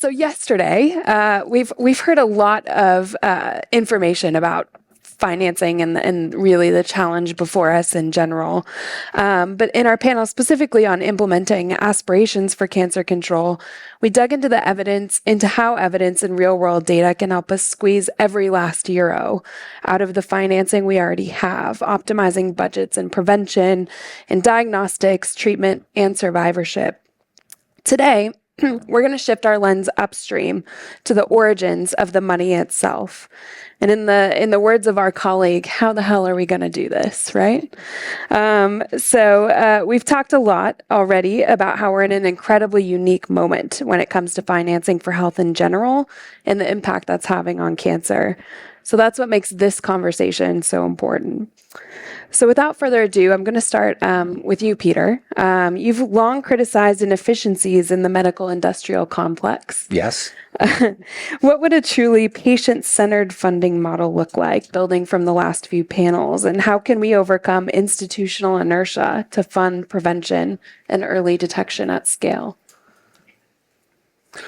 So yesterday, we've heard a lot of information about financing and really the challenge before us in general. But in our panel, specifically on implementing aspirations for cancer control, we dug into the evidence, into how evidence and real world data can help us squeeze every last euro out of the financing we already have, optimizing budgets and prevention and diagnostics, treatment, and survivorship. Today, we're going to shift our lens upstream to the origins of the money itself. And in the words of our colleague, how the hell are we going to do this, right? So we've talked a lot already about how we're in an incredibly unique moment when it comes to financing for health in general and the impact that's having on cancer. So that's what makes this conversation so important. So without further ado, I'm going to start with you, Peter. You've long criticized inefficiencies in the medical industrial complex. Yes. What would a truly patient-centered funding model look like, building from the last few panels? And how can we overcome institutional inertia to fund prevention and early detection at scale?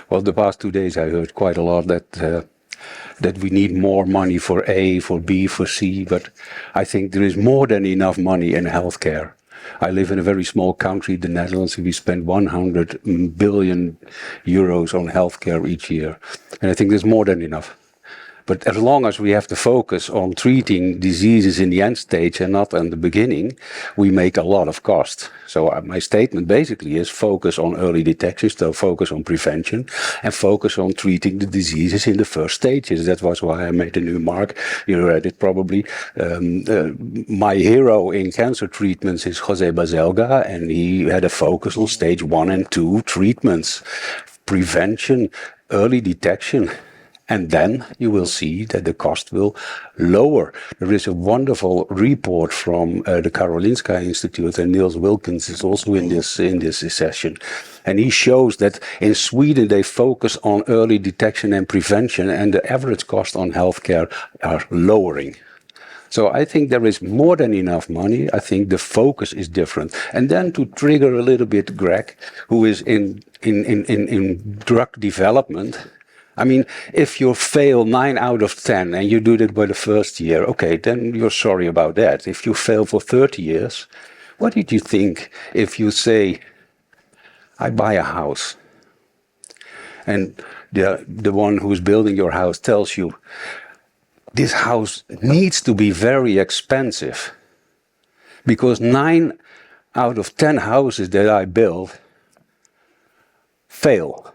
Well, the past 2 days I heard quite a lot that we need more money for A, for B, for C, but I think there is more than enough money in healthcare. I live in a very small country, the Netherlands, and we spend 100 billion euros on healthcare each year. And I think there's more than enough. But as long as we have to focus on treating diseases in the end stage and not in the beginning, we make a lot of cost. So my statement basically is focus on early detection, so focus on prevention, and focus on treating the diseases in the first stages. That was why I made a new mark. You read it probably. My hero in cancer treatments is Jose Baselga, and he had a focus on stage 1 and 2 treatments, prevention, early detection. And then you will see that the cost will lower. There is a wonderful report from the Karolinska Institute, and Niels Wilkins is also in this session. And he shows that in Sweden they focus on early detection and prevention, and the average cost on healthcare are lowering. So I think there is more than enough money. I think the focus is different. And then to trigger a little bit Greg, who is in drug development. I mean, if you fail 9 out of 10 and you do that by the first year, okay, then you're sorry about that. If you fail for 30 years, what did you think if you say, I buy a house, and the one who's building your house tells you, this house needs to be very expensive because 9 out of 10 houses that I build fail.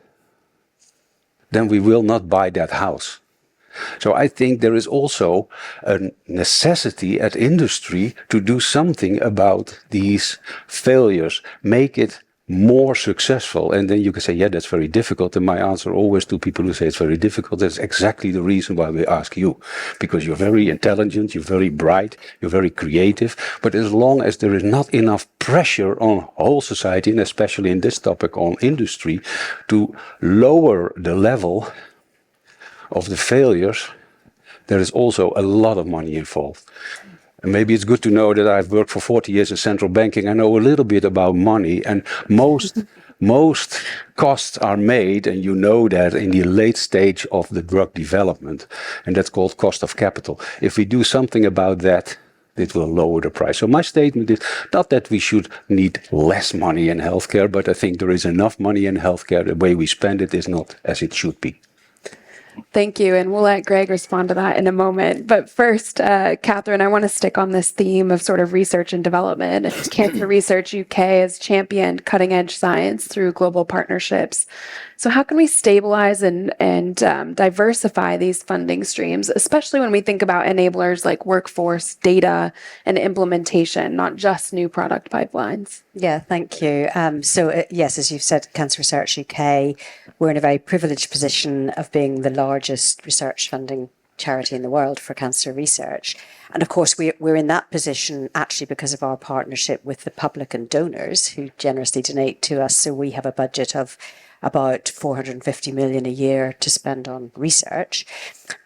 Then we will not buy that house. So I think there is also a necessity at industry to do something about these failures, make it more successful. And then you can say, yeah, that's very difficult. And my answer always to people who say it's very difficult, that's exactly the reason why we ask you. Because you're very intelligent, you're very bright, you're very creative. But as long as there is not enough pressure on whole society, and especially in this topic on industry, to lower the level of the failures, there is also a lot of money involved. And maybe it's good to know that I've worked for 40 years in central banking. I know a little bit about money, and most costs are made, and you know that, in the late stage of the drug development, and that's called cost of capital. If we do something about that, it will lower the price. So my statement is not that we should need less money in healthcare, but I think there is enough money in healthcare. The way we spend it is not as it should be. Thank you, and we'll let Greg respond to that in a moment. But first, Catherine, I want to stick on this theme of sort of research and development. Cancer Research UK has championed cutting-edge science through global partnerships. So how can we stabilize and diversify these funding streams, especially when we think about enablers like workforce, data, and implementation, not just new product pipelines? Yeah, thank you. Yes, as you've said, Cancer Research UK, we're in a very privileged position of being the largest research funding charity in the world for cancer research. And of course, we're in that position actually because of our partnership with the public and donors who generously donate to us. So we have a budget of about 450 million a year to spend on research.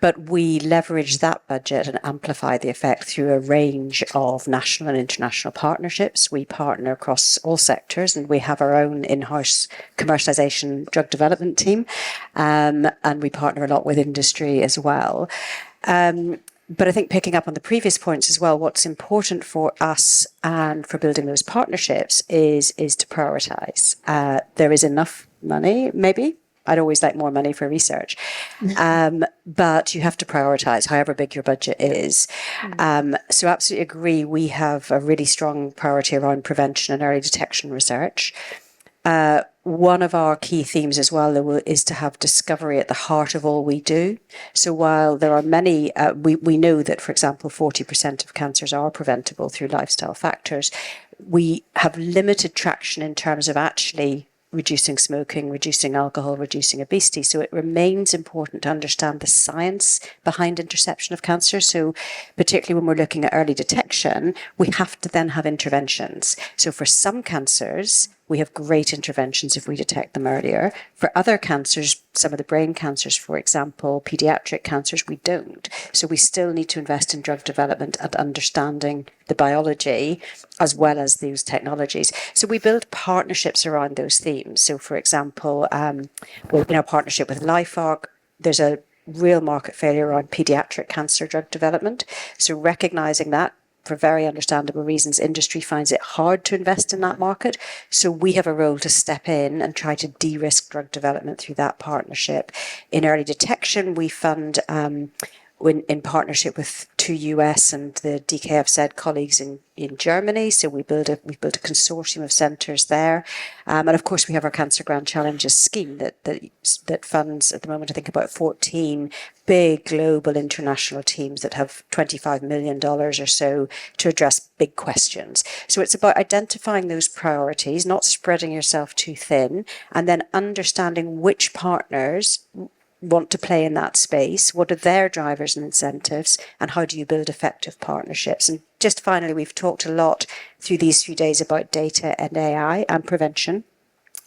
But we leverage that budget and amplify the effect through a range of national and international partnerships. We partner across all sectors, and we have our own in-house commercialization drug development team, and we partner a lot with industry as well. But I think picking up on the previous points as well, what's important for us and for building those partnerships is to prioritise. There is enough money, maybe. I'd always like more money for research. But you have to prioritise, however big your budget is. So absolutely agree, we have a really strong priority around prevention and early detection research. One of our key themes as well is to have discovery at the heart of all we do. So while there are many, we know that, for example, 40% of cancers are preventable through lifestyle factors. We have limited traction in terms of actually reducing smoking, reducing alcohol, reducing obesity. So it remains important to understand the science behind interception of cancer. So particularly when we're looking at early detection, we have to then have interventions. So for some cancers, we have great interventions if we detect them earlier. For other cancers, some of the brain cancers, for example, pediatric cancers, we don't. So we still need to invest in drug development and understanding the biology as well as those technologies. So we build partnerships around those themes. So for example, in our partnership with LifeArc, there's a real market failure around pediatric cancer drug development. So recognizing that, for very understandable reasons, industry finds it hard to invest in that market. So we have a role to step in and try to de-risk drug development through that partnership. In early detection, we fund in partnership with 2 US and the DKFZ colleagues in Germany. So we've built a consortium of centres there. And of course, we have our Cancer Grand Challenges scheme that funds at the moment, I think, about 14 big global international teams that have $25 million or so to address big questions. So it's about identifying those priorities, not spreading yourself too thin, and then understanding which partners want to play in that space, what are their drivers and incentives, and how do you build effective partnerships. And just finally, we've talked a lot through these few days about data and AI and prevention.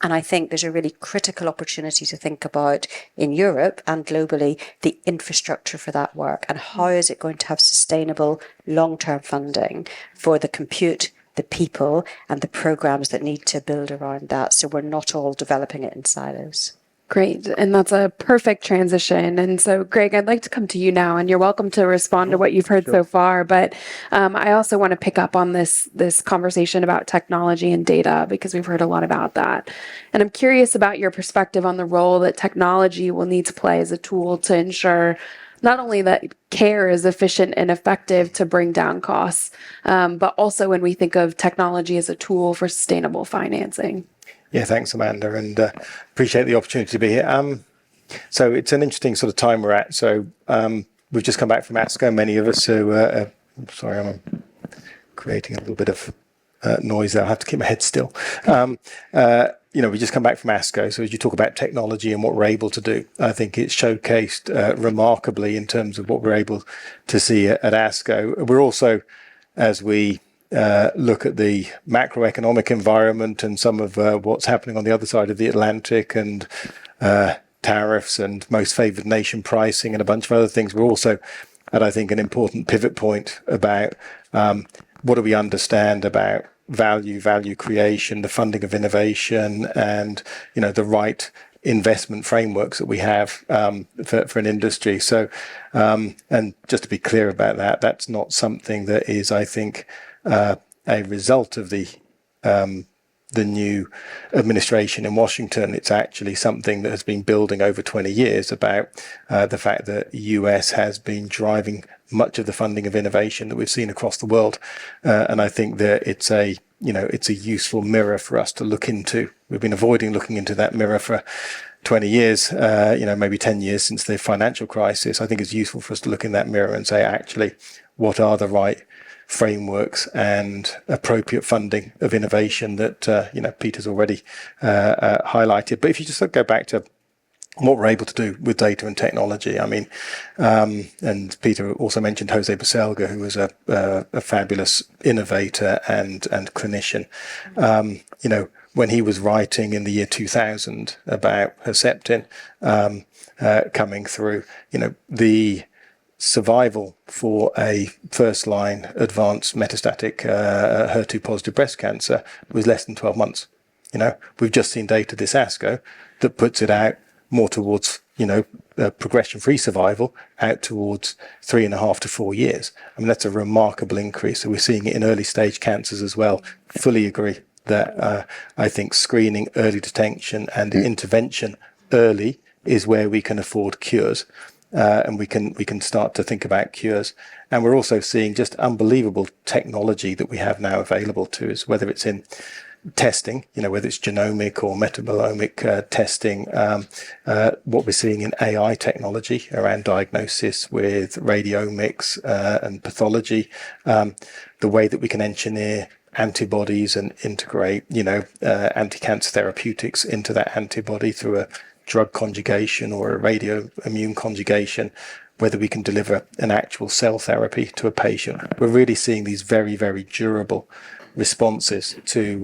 And I think there's a really critical opportunity to think about in Europe and globally the infrastructure for that work, and how is it going to have sustainable long-term funding for the compute, the people, and the programs that need to build around that, so we're not all developing it in silos. Great. And that's a perfect transition. And so, Greg, I'd like to come to you now, and you're welcome to respond to what you've heard so far. But I also want to pick up on this conversation about technology and data, because we've heard a lot about that. And I'm curious about your perspective on the role that technology will need to play as a tool to ensure not only that care is efficient and effective to bring down costs, but also when we think of technology as a tool for sustainable financing. Yeah, thanks, Amanda, and appreciate the opportunity to be here. So it's an interesting sort of time we're at. So we've just come back from ASCO, many of us who sorry, I'm creating a little bit of noise there. I have to keep my head still. We just come back from ASCO. So as you talk about technology and what we're able to do, I think it's showcased remarkably in terms of what we're able to see at ASCO. We're also, as we look at the macroeconomic environment and some of what's happening on the other side of the Atlantic, and tariffs and most favored nation pricing and a bunch of other things. We're also at, I think, an important pivot point about what do we understand about value creation, the funding of innovation, and the right investment frameworks that we have for an industry. So, and just to be clear about that, that's not something that is, I think, a result of the new administration in Washington. It's actually something that has been building over 20 years about the fact that the US has been driving much of the funding of innovation that we've seen across the world. And I think that it's a useful mirror for us to look into. We've been avoiding looking into that mirror for 20 years, maybe 10 years since the financial crisis. I think it's useful for us to look in that mirror and say, actually, what are the right frameworks and appropriate funding of innovation that Peter's already highlighted. But if you just go back to what we're able to do with data and technology, I mean, and Peter also mentioned Jose Baselga, who was a fabulous innovator and clinician. when he was writing in the year 2000 about Herceptin coming through, the survival for a first-line advanced metastatic HER2-positive breast cancer was less than 12 months. We've just seen data this ASCO that puts it out more towards, progression-free survival out towards 3.5 to 4 years. I mean, that's a remarkable increase. So we're seeing it in early-stage cancers as well. Fully agree that I think screening, early detection and intervention early is where we can afford cures. And we can start to think about cures. And we're also seeing just unbelievable technology that we have now available to us, whether it's in testing, whether it's genomic or metabolomic testing, what we're seeing in AI technology around diagnosis with radiomics and pathology, the way that we can engineer antibodies and integrate, anti-cancer therapeutics into that antibody through a drug conjugation or a radioimmune conjugation, whether we can deliver an actual cell therapy to a patient. We're really seeing these very, very durable responses to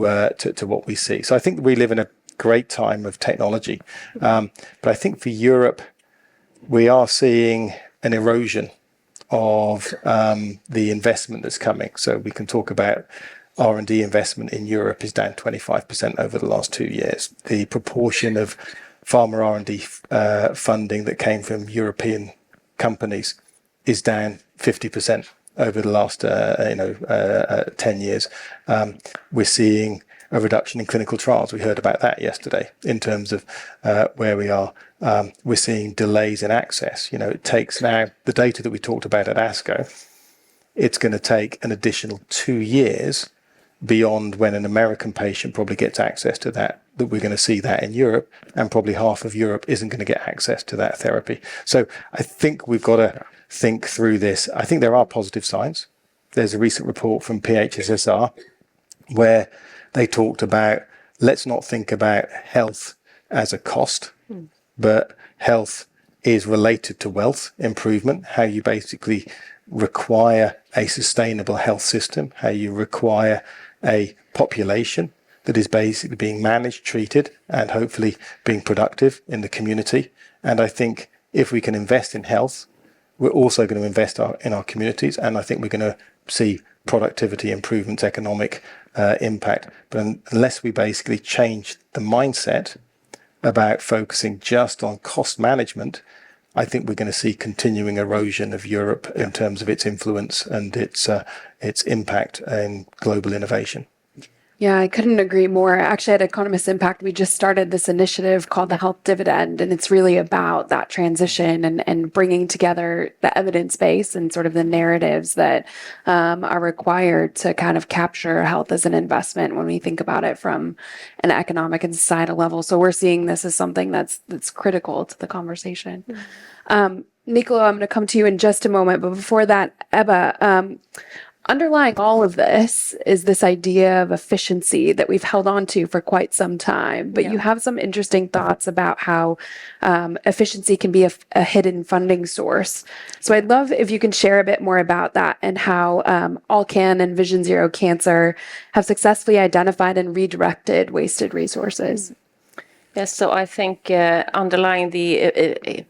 what we see. So I think we live in a great time of technology. But I think for Europe, we are seeing an erosion of the investment that's coming. So we can talk about R&D investment in Europe is down 25% over the last 2 years. The proportion of pharma R&D funding that came from European companies is down 50% over the last 10 years. We're seeing a reduction in clinical trials. We heard about that yesterday in terms of where we are. We're seeing delays in access. It takes now the data that we talked about at ASCO. It's going to take an additional 2 years beyond when an American patient probably gets access to that we're going to see that in Europe, and probably half of Europe isn't going to get access to that therapy. So I think we've got to think through this. I think there are positive signs. There's a recent report from PHSSR where they talked about, let's not think about health as a cost, but health is related to wealth improvement, how you basically require a sustainable health system, how you require a population that is basically being managed, treated, and hopefully being productive in the community. And I think if we can invest in health, we're also going to invest in our communities. And I think we're going to see productivity improvements, economic impact. But unless we basically change the mindset about focusing just on cost management, I think we're going to see continuing erosion of Europe in terms of its influence and its impact in global innovation. Yeah, I couldn't agree more. Actually, at Economist Impact, we just started this initiative called the Health Dividend, and it's really about that transition and bringing together the evidence base and sort of the narratives that are required to kind of capture health as an investment when we think about it from an economic and societal level. So we're seeing this as something that's critical to the conversation. Nicola, I'm going to come to you in just a moment, but before that, Ebba, underlying all of this is this idea of efficiency that we've held on to for quite some time, but you have some interesting thoughts about how efficiency can be a hidden funding source. So I'd love if you can share a bit more about that and how AllCan and Vision Zero Cancer have successfully identified and redirected wasted resources. Yes, so I think underlying the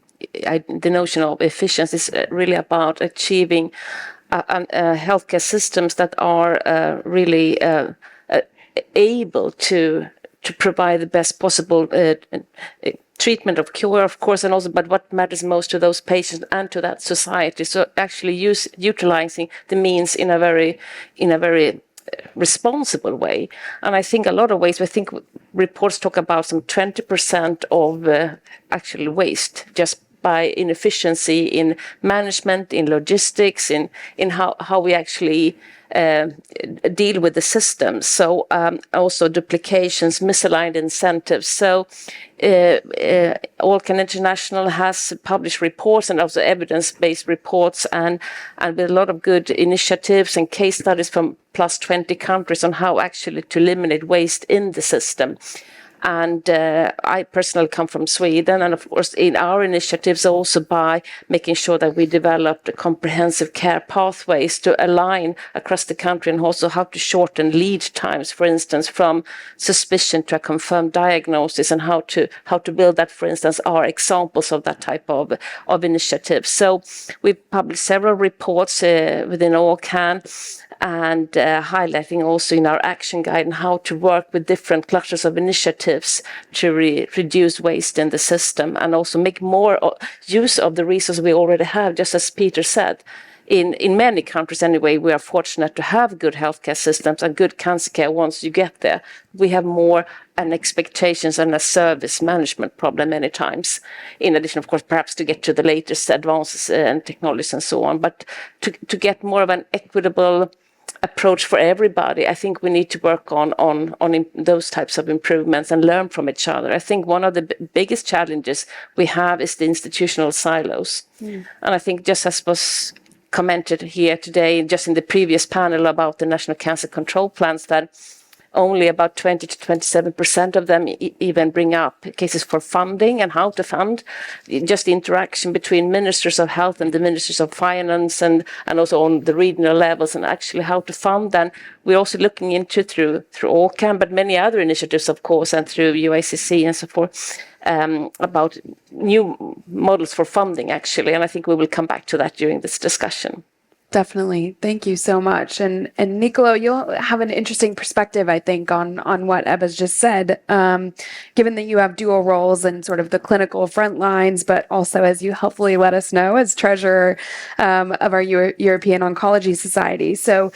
notion of efficiency is really about achieving healthcare systems that are really able to provide the best possible treatment of cure, of course, and also, but what matters most to those patients and to that society. So actually utilizing the means in a very responsible way. And I think a lot of ways, I think reports talk about some 20% of actual waste just by inefficiency in management, in logistics, in how we actually deal with the system. So also duplications, misaligned incentives. So AllCan International has published reports and also evidence-based reports and with a lot of good initiatives and case studies from plus 20 countries on how actually to eliminate waste in the system. And I personally come from Sweden, and of course in our initiatives also by making sure that we developed comprehensive care pathways to align across the country, and also how to shorten lead times, for instance, from suspicion to a confirmed diagnosis, and how to build that, for instance, are examples of that type of initiatives. So we've published several reports within OCAN, and highlighting also in our action guide and how to work with different clusters of initiatives to reduce waste in the system, and also make more use of the resources we already have. Just as Peter said, in many countries anyway, we are fortunate to have good healthcare systems and good cancer care once you get there. We have more an expectations and a service management problem many times. In addition, of course, perhaps to get to the latest advances and technologies and so on, but to get more of an equitable approach for everybody, I think we need to work on those types of improvements and learn from each other. I think one of the biggest challenges we have is the institutional silos. And I think, just as was commented here today, just in the previous panel about the national cancer control plans, that only about 20 to 27% of them even bring up cases for funding and how to fund. Just the interaction between ministers of health and the ministers of finance, and also on the regional levels, and actually how to fund. Then we're also looking into through OCAN, but many other initiatives, of course, and through UICC and so forth, about new models for funding, actually. And I think we will come back to that during this discussion. Definitely. Thank you so much. And Nicolo, you'll have an interesting perspective, I think, on what Ebba's just said, given that you have dual roles in sort of the clinical front lines, but also, as you helpfully let us know, as treasurer of our European Oncology Society. So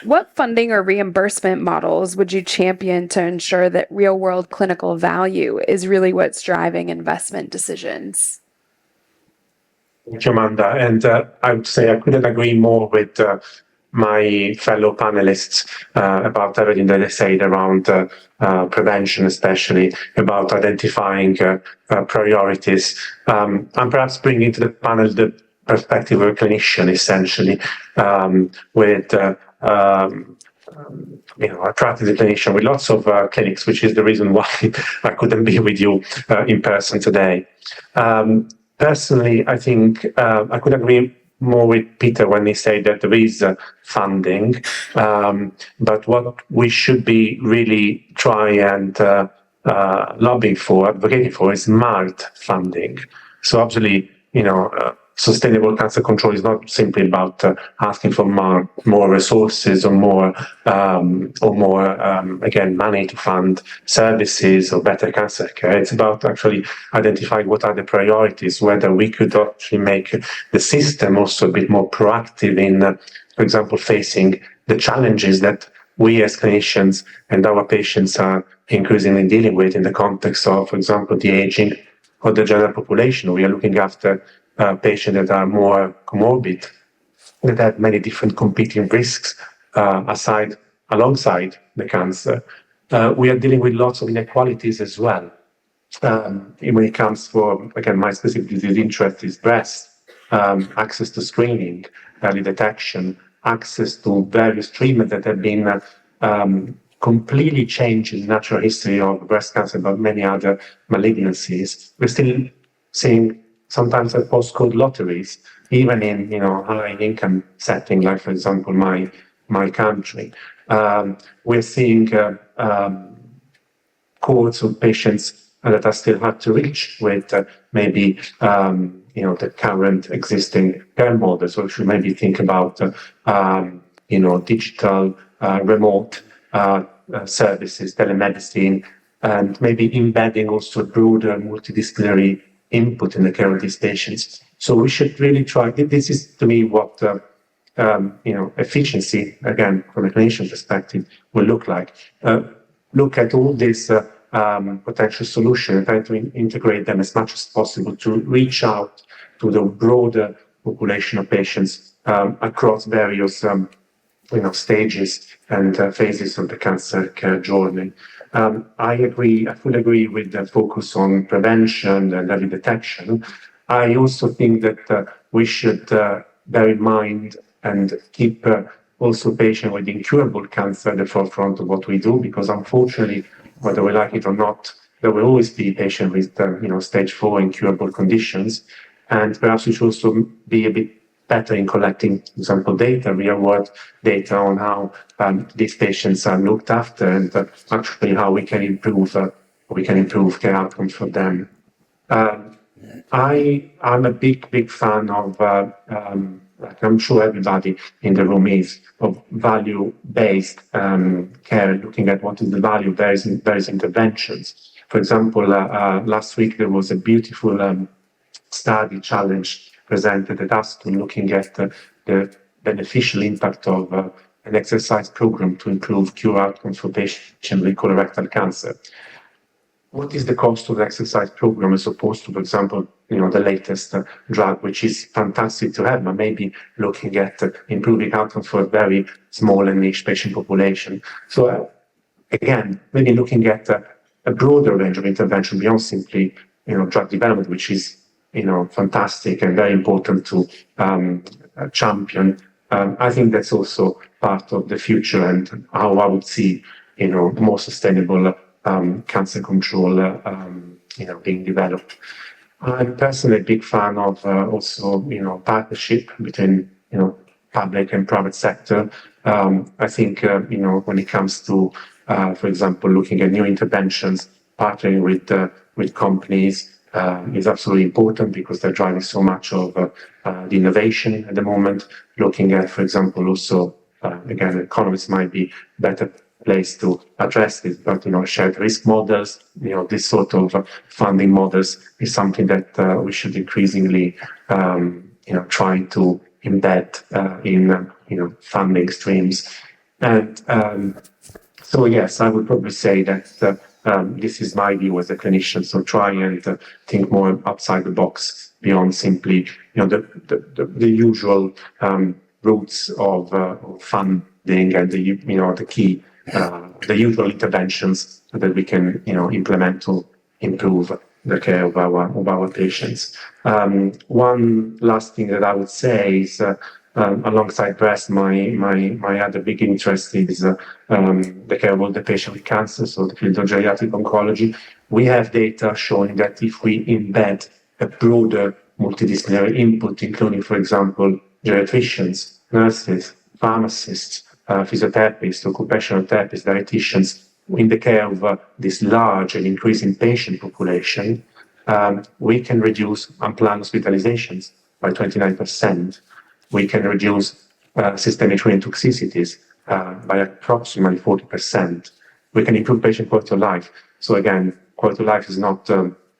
what funding or reimbursement models would you champion to ensure that real-world clinical value is really what's driving investment decisions? Thank you, Amanda. And I would say I couldn't agree more with my fellow panelists about everything that they said around prevention, especially about identifying priorities. And perhaps bringing to the panel the perspective of a clinician, essentially, with I practice a clinician with lots of clinics, which is the reason why I couldn't be with you in person today. Personally, I think I could agree more with Peter when he said that there is funding, but what we should be really try and lobbying for, advocating for, is smart funding. So obviously, sustainable cancer control is not simply about asking for more resources or more again, money to fund services or better cancer care. It's about actually identifying what are the priorities, whether we could actually make the system also a bit more proactive in, for example, facing the challenges that we as clinicians and our patients are increasingly dealing with in the context of, for example, the aging of the general population. We are looking after patients that are more comorbid, that have many different competing risks alongside the cancer. We are dealing with lots of inequalities as well. When it comes for, again, my specific disease interest is breast, access to screening, early detection, access to various treatments that have been completely changed in the natural history of breast cancer, but many other malignancies. We're still seeing sometimes at postcode lotteries, even in high income setting, like for example my country. We're seeing cohorts of patients that are still hard to reach with maybe the current existing care models. So we should maybe think about digital remote services, telemedicine, and maybe embedding also broader multidisciplinary input in the care of these patients. So we should really try. This is, to me, what efficiency, again, from a clinician perspective, will look like. Look at all these potential solutions and try to integrate them as much as possible to reach out to the broader population of patients across various stages and phases of the cancer care journey. I fully agree with the focus on prevention and early detection. I also think that we should bear in mind and keep also patients with incurable cancer at the forefront of what we do, because unfortunately, whether we like it or not, there will always be patients with stage 4 incurable conditions, and perhaps we should also be a bit better in collecting, for example, data, real-world data on how these patients are looked after, and actually how we can improve care outcomes for them. I'm a big fan of, like I'm sure everybody in the room is, of value-based care, looking at what is the value of various interventions. For example, last week there was a beautiful study challenge presented at ASCO looking at the beneficial impact of an exercise program to improve cure outcomes for patients with colorectal cancer. What is the cost of the exercise program as opposed to, for example, the latest drug, which is fantastic to have, but maybe looking at improving outcomes for a very small and niche patient population. So again, maybe looking at a broader range of intervention beyond simply, drug development, which is, fantastic and very important to champion. I think that's also part of the future and how I would see, more sustainable cancer control, being developed. I'm personally a big fan of also, partnership between, public and private sector. I think, when it comes to, for example, looking at new interventions, partnering with companies is absolutely important because they're driving so much of the innovation at the moment. Looking at, for example, also, again, economists might be better place to address this, but shared risk models, this sort of funding models is something that we should increasingly, try to embed in funding streams. And so yes, I would probably say that this is my view as a clinician. So try and think more outside the box beyond simply the usual routes of funding and the usual interventions that we can implement to improve the care of our patients. One last thing that I would say is alongside breast, my other big interest is the care of all the patients with cancer, so the field of geriatric oncology. We have data showing that if we embed a broader multidisciplinary input, including, for example, geriatricians, nurses, pharmacists, physiotherapists, occupational therapists, dietitians, in the care of this large and increasing patient population, we can reduce unplanned hospitalizations by 29%. We can reduce systemic renal toxicities by approximately 40%. We can improve patient quality of life. So again, quality of life is not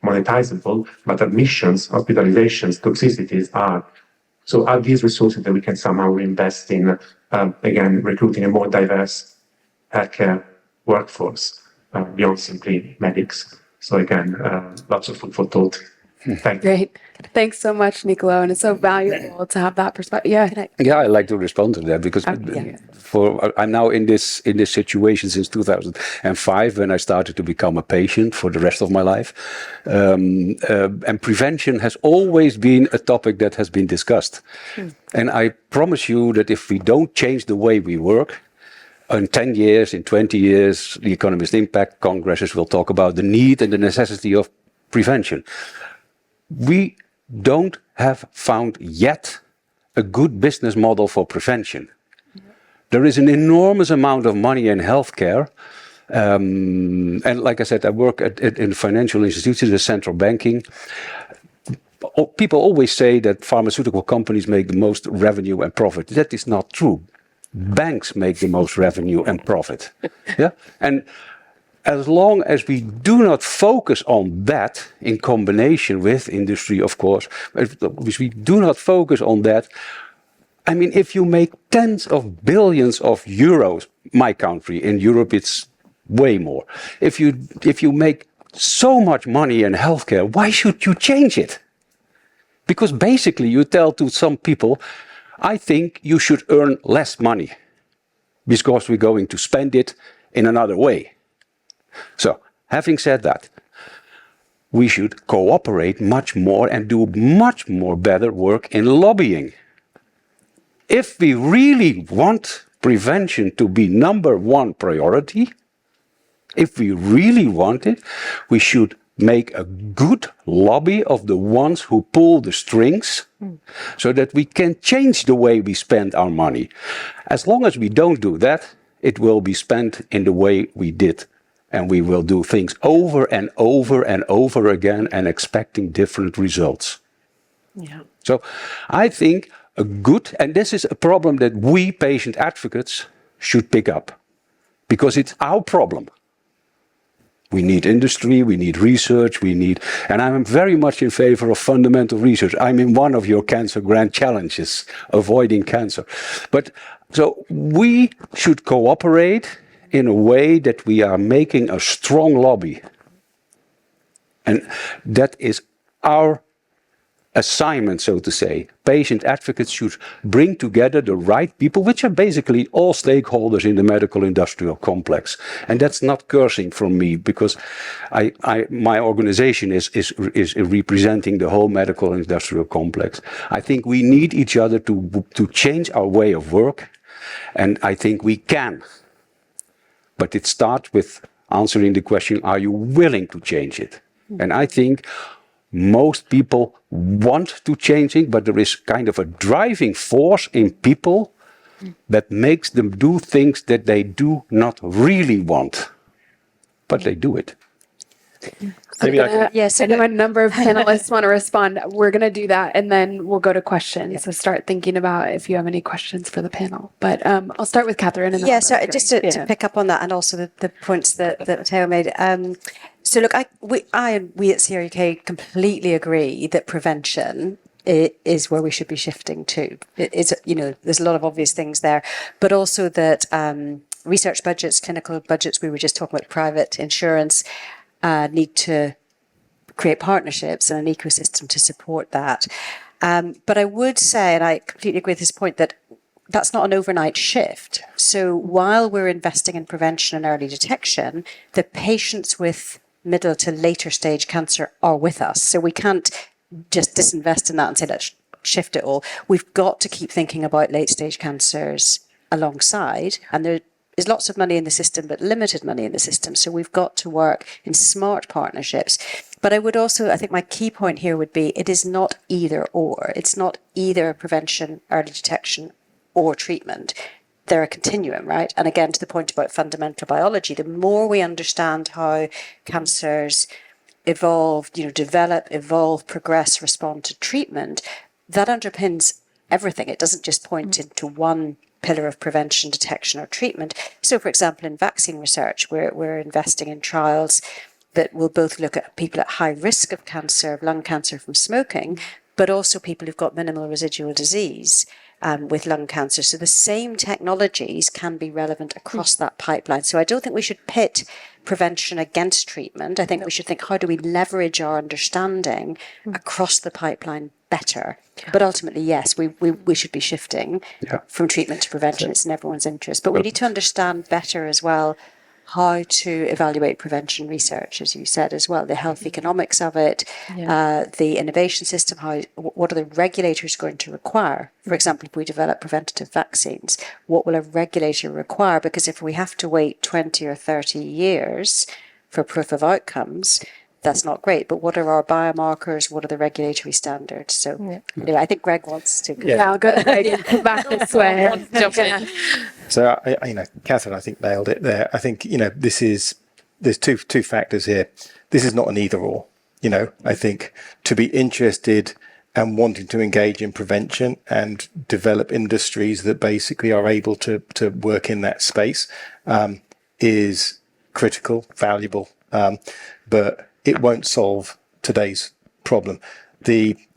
monetizable, but admissions, hospitalizations, toxicities are. So are these resources that we can somehow reinvest in, again, recruiting a more diverse healthcare workforce beyond simply medics. So again, lots of food for thought. Thank you. Great. Thanks so much, Nicolo. And it's so valuable to have that perspective. Yeah. Yeah, I'd like to respond to that because I'm now in this situation since 2005 when I started to become a patient for the rest of my life. And prevention has always been a topic that has been discussed. And I promise you that if we don't change the way we work, in 10 years, in 20 years, the Economist Impact Congresses will talk about the need and the necessity of prevention. We don't have found yet a good business model for prevention. There is an enormous amount of money in healthcare. And like I said, I work in financial institutions, in central banking. People always say that pharmaceutical companies make the most revenue and profit. That is not true. Banks make the most revenue and profit. Yeah? And as long as we do not focus on that in combination with industry, of course, if we do not focus on that, I mean, if you make tens of billions of euros, my country, in Europe it's way more. If you make so much money in healthcare, why should you change it? Because basically you tell to some people, I think you should earn less money because we're going to spend it in another way. So, having said that, we should cooperate much more and do much more better work in lobbying. If we really want prevention to be #1 priority, If we really want it, we should make a good lobby of the ones who pull the strings so that we can change the way we spend our money. As long as we don't do that, it will be spent in the way we did. And we will do things over and over and over again and expecting different results. Yeah. So I think a good, and this is a problem that we patient advocates should pick up, because it's our problem. We need industry, we need research, and I'm very much in favor of fundamental research. I'm in one of your cancer grand challenges, avoiding cancer. But so we should cooperate in a way that we are making a strong lobby. And that is our assignment, so to say. Patient advocates should bring together the right people, which are basically all stakeholders in the medical industrial complex. And that's not cursing from me, because my organization is representing the whole medical industrial complex. I think we need each other to change our way of work, and I think we can. But it starts with answering the question, are you willing to change it? And I think most people want to change it, but there is kind of a driving force in people that makes them do things that they do not really want. But they do it. Maybe I can, Yes, I know a number of panelists want to respond. We're going to do that, and then we'll go to questions. So start thinking about if you have any questions for the panel. But I'll start with Catherine. And then yeah, I'll so go to just Greg. to pick up on that, and also the points that Matteo made. So look, we at CRUK completely agree that prevention is where we should be shifting to. It's, there's a lot of obvious things there, but also that research budgets, clinical budgets, we were just talking about private insurance, need to create partnerships and an ecosystem to support that. But I would say, and I completely agree with this point, that that's not an overnight shift. So while we're investing in prevention and early detection, the patients with middle to later stage cancer are with us. So we can't just disinvest in that and say, let's shift it all. We've got to keep thinking about late stage cancers alongside. And there is lots of money in the system, but limited money in the system. So we've got to work in smart partnerships. But I would also, I think my key point here would be, it is not either or. It's not either prevention, early detection, or treatment. They're a continuum, right? And again, to the point about fundamental biology, the more we understand how cancers evolve, develop, evolve, progress, respond to treatment, that underpins everything. It doesn't just point into one pillar of prevention, detection, or treatment. So, for example, in vaccine research, we're investing in trials that will both look at people at high risk of cancer, of lung cancer from smoking, but also people who've got minimal residual disease with lung cancer. So the same technologies can be relevant across that pipeline. So I don't think we should pit prevention against treatment. I think we should think, how do we leverage our understanding across the pipeline better? But ultimately, yes, we should be shifting from treatment to prevention. It's in everyone's interest. But we need to understand better as well how to evaluate prevention research, as you said as well, the health economics of it, the innovation system, what are the regulators going to require? For example, if we develop preventative vaccines, what will a regulator require? Because if we have to wait 20 or 30 years for proof of outcomes, that's not great. But what are our biomarkers? What are the regulatory standards? So anyway, I think Greg wants to. Yeah, I'll go to Greg and come back this way. Jump in. So, Catherine, I think nailed it there. I think, there's two factors here. This is not an either or, I think to be interested and wanting to engage in prevention and develop industries that basically are able to work in that space is critical, valuable, but it won't solve today's problem.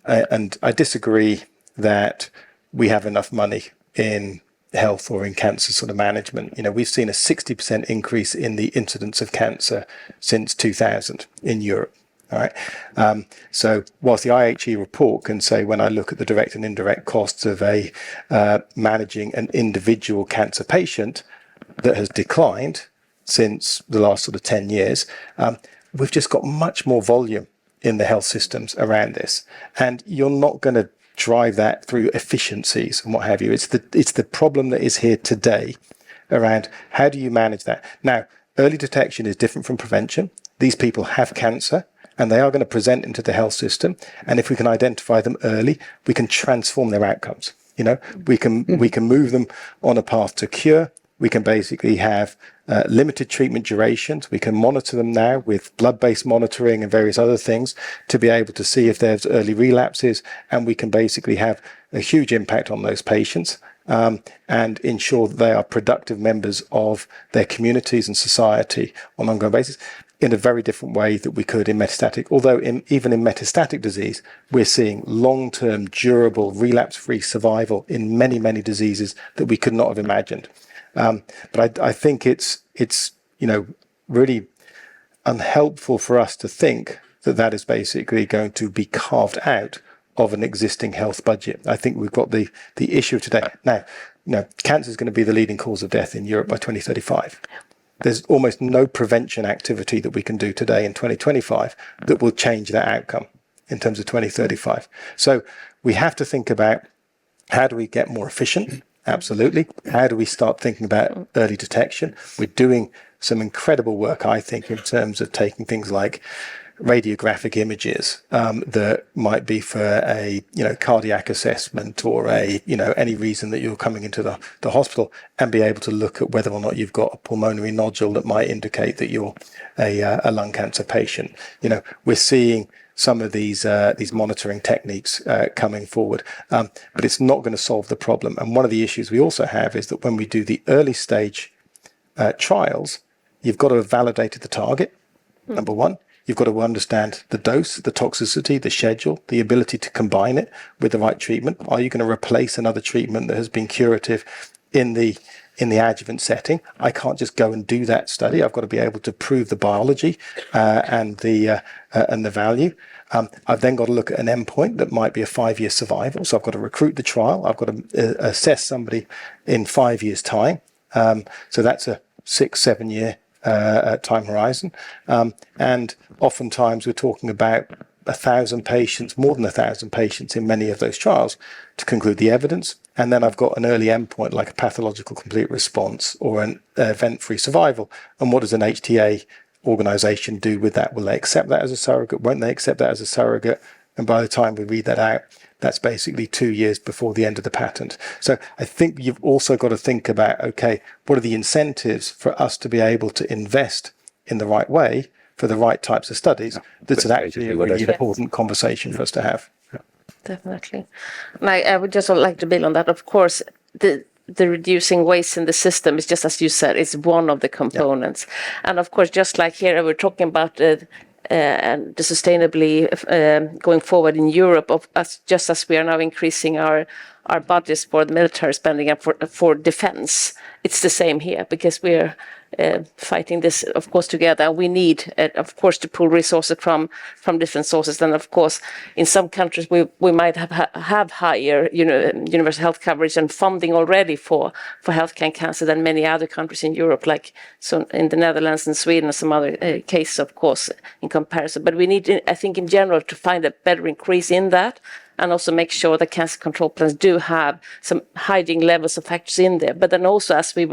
And I disagree that we have enough money in health or in cancer sort of management. We've seen a 60% increase in the incidence of cancer since 2000 in Europe. All right. So whilst the IHE report can say, when I look at the direct and indirect costs of managing an individual cancer patient that has declined since the last sort of 10 years, we've just got much more volume in the health systems around this. And you're not going to drive that through efficiencies and what have you. It's the problem that is here today around how do you manage that. Now, early detection is different from prevention. These people have cancer and they are going to present into the health system. And if we can identify them early, we can transform their outcomes. We can move them on a path to cure. We can basically have limited treatment durations. We can monitor them now with blood-based monitoring and various other things to be able to see if there's early relapses, and we can basically have a huge impact on those patients and ensure that they are productive members of their communities and society on an ongoing basis in a very different way that we could in metastatic. Although even in metastatic disease, we're seeing long-term, durable, relapse-free survival in many, many diseases that we could not have imagined. But I think it's really unhelpful for us to think that that is basically going to be carved out of an existing health budget. I think we've got the issue today. Now, cancer is going to be the leading cause of death in Europe by 2035. There's almost no prevention activity that we can do today in 2025 that will change that outcome in terms of 2035. So we have to think about, how do we get more efficient? Absolutely. How do we start thinking about early detection? We're doing some incredible work, I think, in terms of taking things like radiographic images that might be for a cardiac assessment or any reason that you're coming into the hospital, and be able to look at whether or not you've got a pulmonary nodule that might indicate that you're a lung cancer patient. We're seeing some of these monitoring techniques coming forward, but it's not going to solve the problem. And one of the issues we also have is that when we do the early stage trials, you've got to have validated the target, number one. You've got to understand the dose, the toxicity, the schedule, the ability to combine it with the right treatment. Are you going to replace another treatment that has been curative in the adjuvant setting? I can't just go and do that study. I've got to be able to prove the biology and the value. I've then got to look at an endpoint that might be a 5-year survival. So I've got to recruit the trial. I've got to assess somebody in 5 years' time. So that's a 6-7 year time horizon. And oftentimes we're talking about 1,000 patients, more than 1,000 patients in many of those trials to conclude the evidence. And then I've got an early endpoint like a pathological complete response or an event-free survival. And what does an HTA organisation do with that? Will they accept that as a surrogate? Won't they accept that as a surrogate? And by the time we read that out, that's basically 2 years before the end of the patent. So I think you've also got to think about, okay, what are the incentives for us to be able to invest in the right way for the right types of studies? That's actually a really important conversation for us to have. Definitely. And I would just like to build on that. Of course, the reducing waste in the system is, just as you said, is one of the components. Yeah. And of course, just like here, we're talking about and the sustainably going forward in Europe, just as we are now increasing our budgets for the military spending and for defense. It's the same here, because we're fighting this, of course, together. We need, of course, to pull resources from different sources. And of course, in some countries, we might have higher, universal health coverage and funding already for healthcare and cancer than many other countries in Europe, like so in the Netherlands and Sweden and some other cases, of course, in comparison. But we need, I think, in general, to find a better increase in that, and also make sure that cancer control plans do have some hygiene levels of factors in there. But then also, as we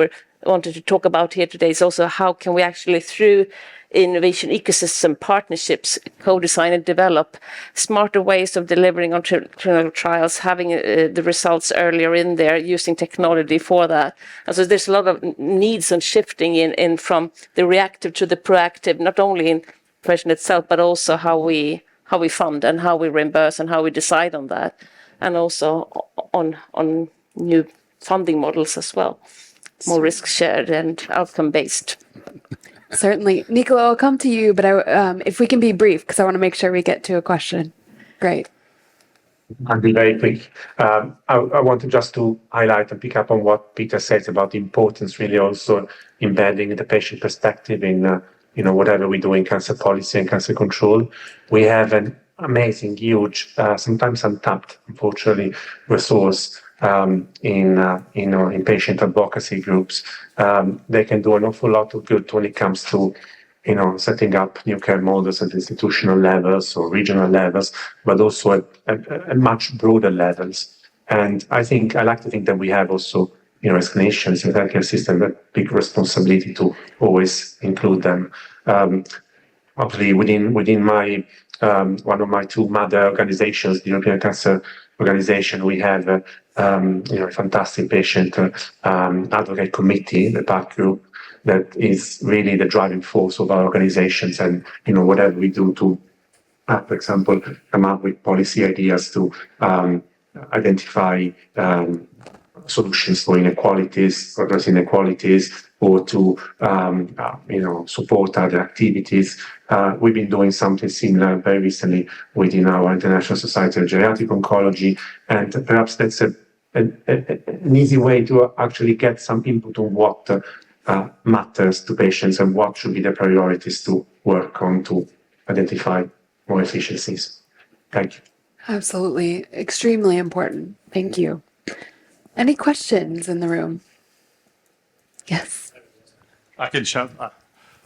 wanted to talk about here today, is also how can we actually, through innovation ecosystem partnerships, co-design and develop smarter ways of delivering on clinical trials, having the results earlier in there, using technology for that. And so there's a lot of needs on shifting in from the reactive to the proactive, not only in prevention itself, but also how we fund and how we reimburse and how we decide on that, and also on new funding models as well, more risk shared and outcome based. Certainly. Nicola, I'll come to you, but if we can be brief, because I want to make sure we get to a question. Great. I'll be very quick. I wanted just to highlight and pick up on what Peter says about the importance, really also embedding the patient perspective in whatever we do in cancer policy and cancer control. We have an amazing, huge, sometimes untapped, unfortunately, resource in patient advocacy groups. They can do an awful lot of good when it comes to setting up new care models at institutional levels or regional levels, but also at much broader levels. And I like to think that we have also as clinicians in the healthcare system, a big responsibility to always include them. Obviously, within my one of my two mother organizations, the European Cancer Organization, we have a fantastic patient advocate committee, the PAC group, that is really the driving force of our organizations, and whatever we do to, for example, come up with policy ideas to identify solutions for inequalities, address inequalities, or to support other activities. We've been doing something similar very recently within our International Society of Geriatric Oncology, and perhaps that's an easy way to actually get some input on what matters to patients and what should be the priorities to work on to identify more efficiencies. Thank you. Absolutely. Extremely important. Thank you. Any questions in the room? Yes. I can shout.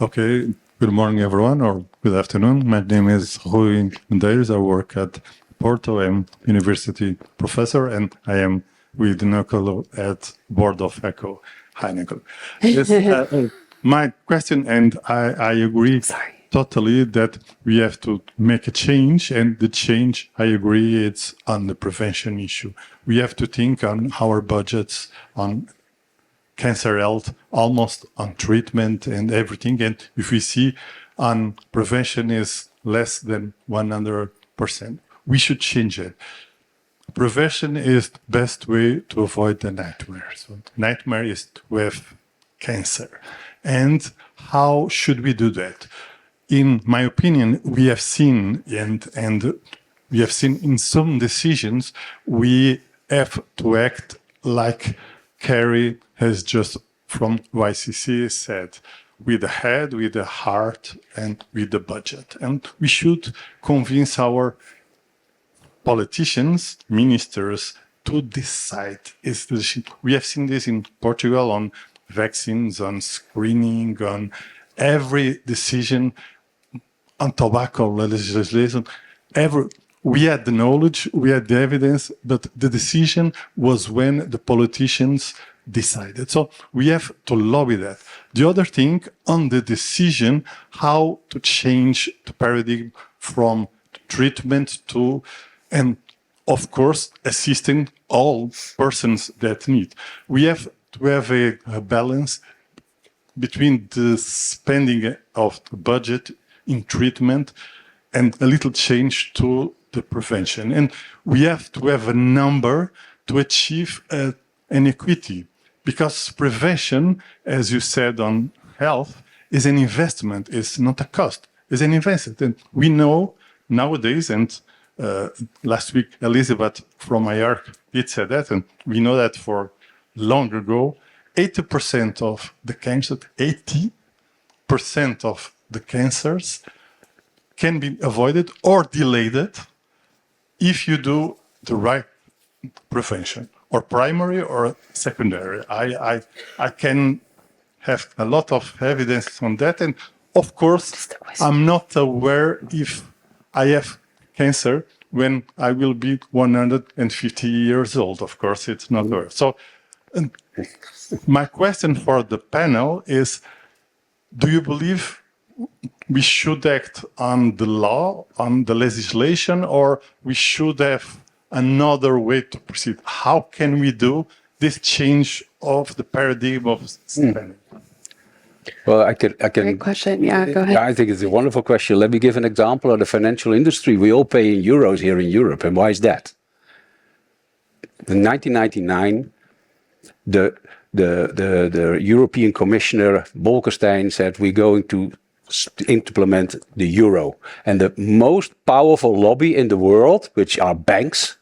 Okay. Good morning, everyone, or good afternoon. My name is Rui Medeiros. I work at Porto. I'm university professor, and I am with Nicolo at board of ECHO. Hi, Nicolo. Yes, my question, and I agree totally that we have to make a change, and the change, I agree, it's on the prevention issue. We have to think on our budgets, on cancer health, almost on treatment and everything. And if we see on prevention is less than 100%, we should change it. Prevention is the best way to avoid the nightmare. So nightmare is to have cancer. And how should we do that? In my opinion, we have seen, and we have seen in some decisions, we have to act like Carrie has just from YCC said, with the head, with the heart, and with the budget. And we should convince our politicians, ministers, to decide. We have seen this in Portugal on vaccines, on screening, on every decision, on tobacco legislation. We had the knowledge, we had the evidence, but the decision was when the politicians decided. So we have to lobby that. The other thing on the decision, how to change the paradigm from treatment to, and of course, assisting all persons that need. We have to have a balance between the spending of the budget in treatment and a little change to the prevention. And we have to have a number to achieve an equity, because prevention, as you said on health, is an investment, it's not a cost, it's an investment. And we know nowadays, and last week Elizabeth from IARC did say that, and we know that for long ago, 80% of the cancer, 80% of the cancers can be avoided or delayed if you do the right prevention, or primary or secondary. I can have a lot of evidence on that, and of course, I'm not aware if I have cancer when I will be 150 years old. Of course, it's not aware. So my question for the panel is, do you believe we should act on the law, on the legislation, or we should have another way to proceed? How can we do this change of the paradigm of spending? Well, I can. Great question. Yeah, go ahead. I think it's a wonderful question. Let me give an example of the financial industry. We all pay in euros here in Europe, and why is that? In 1999, the European Commissioner Bolkestein said we're going to implement the euro, and the most powerful lobby in the world, which are banks,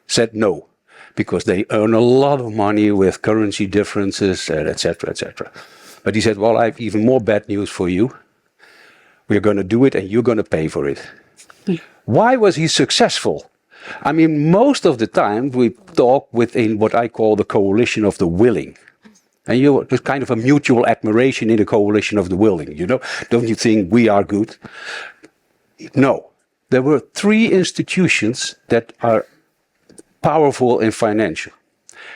said no, because they earn a lot of money with currency differences, etc., etc. But he said, well, I have even more bad news for you. We're going to do it, and you're going to pay for it. Why was he successful? I mean, most of the time we talk within what I call the coalition of the willing. And there's kind of a mutual admiration in the coalition of the willing, you know? Don't you think we are good? No. There were three institutions that are powerful in financial.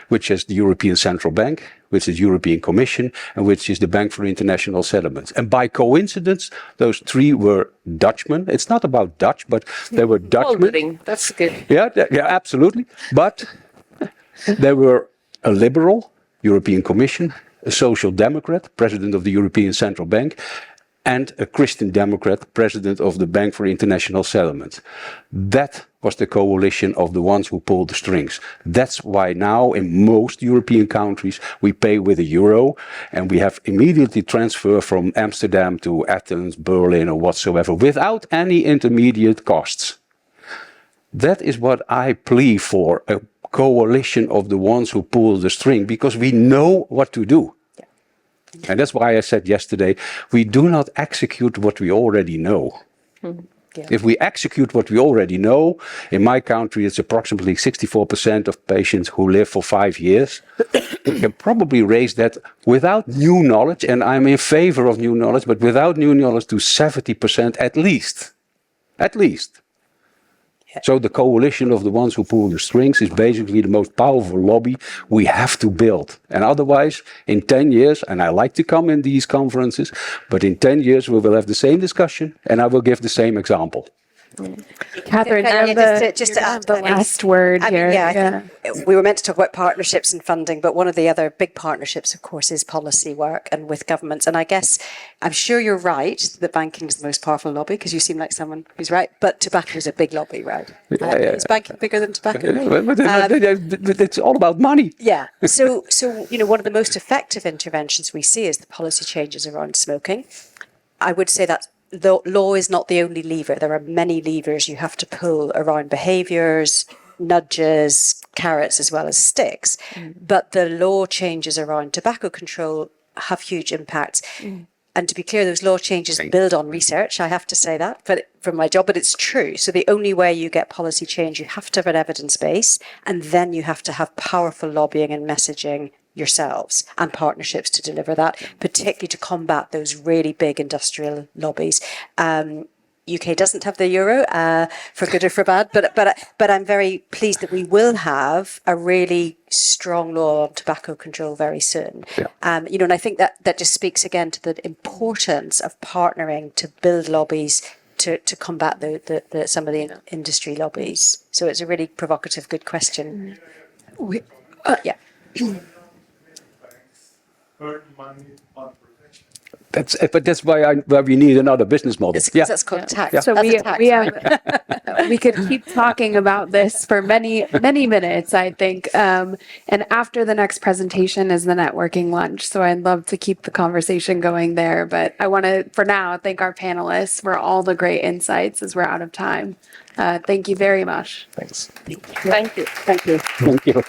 which is the European Central Bank, which is the European Commission, and which is the Bank for International Settlements. And by coincidence, those three were Dutchmen. It's not about Dutch, but they were Dutchmen. Moldering, that's good. Yeah, yeah, absolutely. But they were a liberal, European Commission, a social democrat, president of the European Central Bank, and a Christian Democrat, president of the Bank for International Settlements. That was the coalition of the ones who pulled the strings. That's why now in most European countries we pay with a euro, and we have immediately transfer from Amsterdam to Athens, Berlin, or whatsoever, without any intermediate costs. That is what I plea for, a coalition of the ones who pull the string, because we know what to do. And that's why I said yesterday, we do not execute what we already know. Yeah. If we execute what we already know, in my country it's approximately 64% of patients who live for 5 years. We can probably raise that without new knowledge, and I'm in favor of new knowledge, but without new knowledge to 70% at least. At least. So the coalition of the ones who pull the strings is basically the most powerful lobby we have to build. And otherwise, in 10 years, and I like to come in these conferences, but in 10 years we will have the same discussion and I will give the same example. Catherine, Yeah, you just to add the I mean, last word I mean, here. yeah, I think we were meant to talk about partnerships and funding, but one of the other big partnerships, of course, is policy work and with governments. And I guess I'm sure you're right that banking is the most powerful lobby, because you seem like someone who's right. But tobacco is a big lobby, right? Is banking bigger than tobacco? But it's all about money. Yeah. So one of the most effective interventions we see is the policy changes around smoking. I would say that the law is not the only lever. There are many levers you have to pull around behaviours, nudges, carrots as well as sticks. But the law changes around tobacco control have huge impacts. And to be clear, those law changes build on research. I have to say that, but from my job, but it's true. So the only way you get policy change, you have to have an evidence base, and then you have to have powerful lobbying and messaging yourselves and partnerships to deliver that, particularly to combat those really big industrial lobbies. UK doesn't have the euro, for good or for bad, but I'm very pleased that we will have a really strong law on tobacco control very soon. Yeah. And I think that just speaks again to the importance of partnering to build lobbies to combat the some of the industry lobbies. So it's a really provocative, good question. Yeah. Earn money on prevention. That's why we need another business model. It's, that's called tax. So That's we a tax, have we could keep talking about this for many minutes, I think. And after the next presentation is the networking lunch. So I'd love to keep the conversation going there. But I want to, for now, thank our panelists for all the great insights as we're out of time. Thank you very much. Thanks. Thank you. Thank you. Thank you.